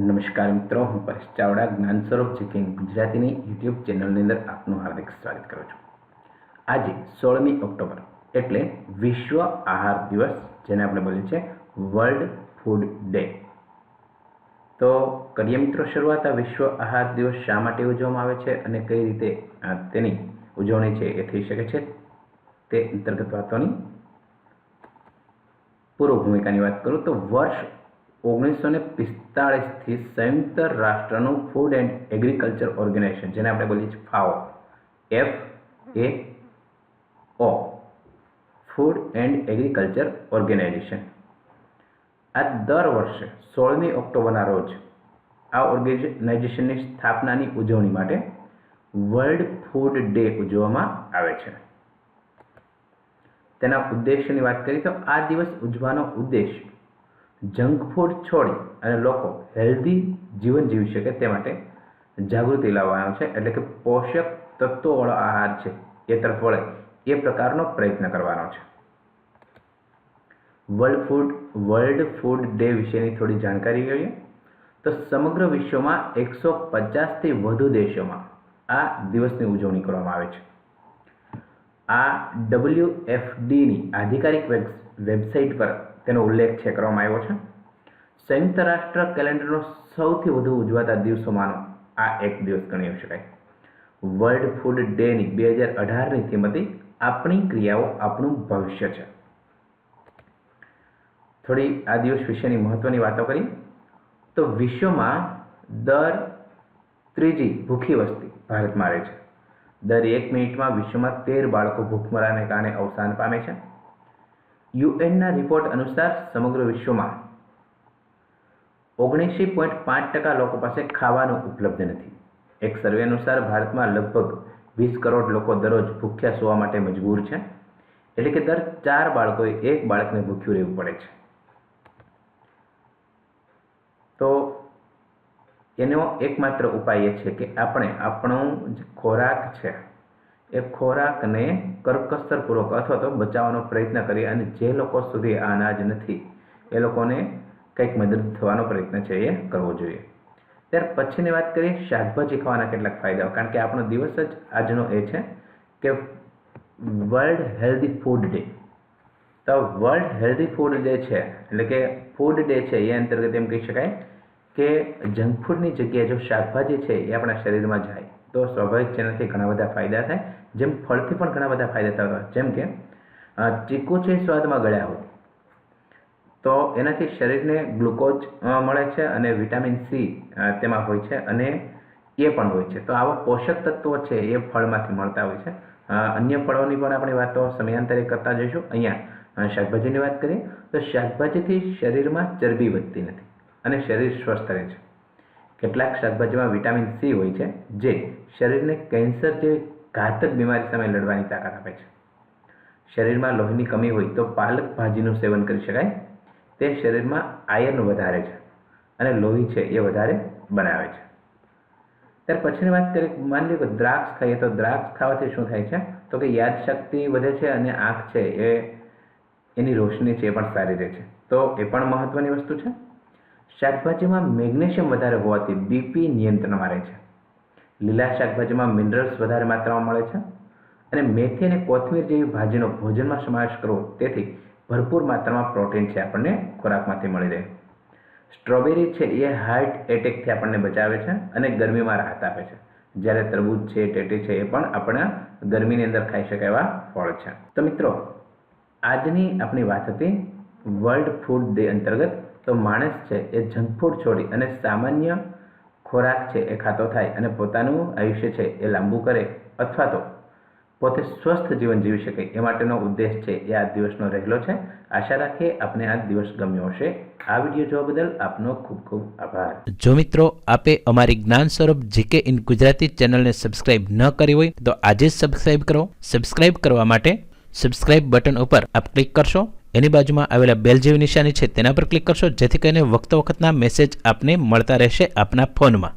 નમસ્કાર મિત્રો, હું પરેશ ચાવડા જ્ઞાન સ્વરૂપ જીકે ગુજરાતીની યુટ્યુબ ચેનલની અંદર આપનું હાર્દિક સ્વાગત કરું છું। આજે 16મી ઓક્ટોબર એટલે વિશ્વ આહાર દિવસ, જેને આપણે બોલીએ છીએ વર્લ્ડ ફૂડ ડે। તો કરીએ મિત્રો શરૂઆત। આ વિશ્વ આહાર દિવસ શા માટે ઉજવવામાં આવે છે અને કઈ રીતે તેની ઉજવણી છે એ થઈ શકે છે તે અંતર્ગત વાતોની પૂર્વ ભૂમિકાની વાત કરું તો વર્ષ 1945 થી સંયુક્ત રાષ્ટ્રનું ફૂડ એન્ડ એગ્રીકલ્ચર ઓર્ગેનાઇઝેશન, જેને આપણે બોલીએ છીએ FAO, food and agriculture organisation, આ દર વર્ષે 16મી ઓક્ટોબરના રોજ આ ઓર્ગેનાઇઝેશનની સ્થાપનાની ઉજવણી માટે વર્લ્ડ ફૂડ ડે ઉજવવામાં આવે છે। તેના ઉદ્દેશ્યની વાત કરીએ તો આ દિવસ ઉજવવાનો ઉદ્દેશ જંક ફૂડ છોડી અને લોકો હેલ્ધી જીવન જીવી શકે તે માટે જાગૃતિ લાવવાનો છે, એટલે કે પોષક તત્વોવાળો આહાર છે એ તરફ વળે એ પ્રકારનો પ્રયત્ન કરવાનો છે। વર્લ્ડ ફૂડ ડે વિશેની થોડી જાણકારી લઈએ તો સમગ્ર વિશ્વમાં 150થી વધુ દેશોમાં આ દિવસની ઉજવણી કરવામાં આવે છે। આ WFDની આધિકારિક વેબસાઇટ પર તેનો ઉલ્લેખ છે કરવામાં આવ્યો છે। સંયુક્ત રાષ્ટ્ર કેલેન્ડરનો સૌથી વધુ ઉજવાતા દિવસોમાંનો આ એક દિવસ ગણી શકાય। વર્લ્ડ ફૂડ ડેની 2018ની થીમ હતી આપણી ક્રિયાઓ આપણું ભવિષ્ય છે। થોડી આ દિવસ વિશેની મહત્વની વાતો કરી તો વિશ્વમાં દર ત્રીજી ભૂખી વસ્તી ભારતમાં રહે છે। દર 1 મિનિટમાં વિશ્વમાં 13 બાળકો ભૂખમરાને કારણે અવસાન પામે છે। યુએનના રિપોર્ટ અનુસાર સમગ્ર વિશ્વમાં 79.5% લોકો પાસે ખાવાનું ઉપલબ્ધ નથી। એક સર્વે અનુસાર ભારતમાં લગભગ 20 કરોડ લોકો દરરોજ ભૂખ્યા સૂવા માટે મજબૂર છે, એટલે કે દર 4 બાળકોએ 1 બાળકને ભૂખ્યું રહેવું પડે છે। તો એનો એકમાત્ર ઉપાય એ છે કે આપણે આપણો જે ખોરાક છે એ ખોરાકને કરકસરપૂર્વક અથવા તો બચાવવાનો પ્રયત્ન કરીએ, અને જે લોકો સુધી આ અનાજ નથી એ લોકોને કંઈક મદદ થવાનો પ્રયત્ન છે એ કરવો જોઈએ। ત્યાર પછીની વાત કરીએ શાકભાજી ખાવાના કેટલાક ફાયદાઓ, કારણ કે આપણો દિવસ જ આજનો એ છે કે વર્લ્ડ હેલ્ધી ફૂડ ડે। તો વર્લ્ડ હેલ્ધી ફૂડ ડે છે એટલે કે ફૂડ ડે છે એ અંતર્ગત એમ કહી શકાય કે જંક ફૂડની જગ્યાએ જો શાકભાજી છે એ આપણા શરીરમાં જાય તો સ્વાભાવિક છે એનાથી ઘણા બધા ફાયદા થાય। જેમ ફળથી પણ ઘણા બધા ફાયદા થતા હોય, જેમ કે ચીકુ છે સ્વાદમાં ગળ્યા હોય તો એનાથી શરીરને ગ્લુકોઝ મળે છે અને વિટામિન સી તેમાં હોય છે અને એ પણ હોય છે। તો આવા પોષક તત્વો છે એ ફળમાંથી મળતા હોય છે। અન્ય ફળોની પણ આપણે વાતો સમયાંતરે કરતા જઈશું। અહીંયા શાકભાજીની વાત કરીએ તો શાકભાજીથી શરીરમાં ચરબી વધતી નથી અને શરીર સ્વસ્થ રહે છે। કેટલાક શાકભાજીમાં વિટામિન સી હોય છે જે શરીરને કેન્સર જેવી ઘાતક બીમારી સામે લડવાની તાકાત આપે છે। શરીરમાં લોહીની કમી હોય તો પાલક ભાજીનું સેવન કરી શકાય, તે શરીરમાં આયર્ન વધારે છે અને લોહી છે એ વધારે બનાવે છે। ત્યાર પછીની વાત કરીએ, માની લો કે દ્રાક્ષ ખાઈએ તો દ્રાક્ષ ખાવાથી શું થાય છે તો કે યાદશક્તિ વધે છે અને આંખ છે એની રોશની છે એ પણ સારી રહે છે, તો એ પણ મહત્વની વસ્તુ છે। શાકભાજીમાં મેગ્નેશિયમ વધારે હોવાથી બીપી નિયંત્રણમાં રહે છે। લીલા શાકભાજીમાં મિનરલ્સ વધારે માત્રામાં મળે છે અને મેથી અને કોથમીર જેવી ભાજીનો ભોજનમાં સમાવેશ કરવો, તેથી ભરપૂર માત્રામાં પ્રોટીન છે આપણને ખોરાકમાંથી મળી રહે। સ્ટ્રોબેરી છે એ હાર્ટ એટેકથી આપણને બચાવે છે અને ગરમીમાં રાહત આપે છે, જ્યારે તરબૂચ છે ટેટી છે એ પણ આપણા ગરમીની અંદર ખાઈ શકાય એવા ફળ છે। તો મિત્રો, આજની આપણી વાત હતી વર્લ્ડ ફૂડ ડે અંતર્ગત। તો માણસ છે એ જંક ફૂડ છોડી અને સામાન્ય ખોરાક છે એ ખાતો થાય અને પોતાનું આયુષ્ય છે એ લાંબુ કરે અથવા તો પોતે સ્વસ્થ જીવન જીવી શકે એ માટેનો ઉદ્દેશ છે એ આ દિવસનો રહેલો છે। આશા રાખીએ આપને આ દિવસ ગમ્યો હશે। આ વિડીયો જોવા બદલ આપનો ખૂબ ખૂબ આભાર। જો મિત્રો આપે અમારી જ્ઞાન સ્વરૂપ જીકે ઇન ગુજરાતી ચેનલને સબસ્ક્રાઇબ ન કરી હોય તો આજે જ સબસ્ક્રાઇબ કરો। સબસ્ક્રાઇબ કરવા માટે સબસ્ક્રાઇબ બટન ઉપર આપ ક્લિક કરશો, એની બાજુમાં આવેલા બેલ જેવી નિશાની છે તેના પર ક્લિક કરશો, જેથી કરીને વખતો વખતના મેસેજ આપને મળતા રહેશે આપના ફોનમાં।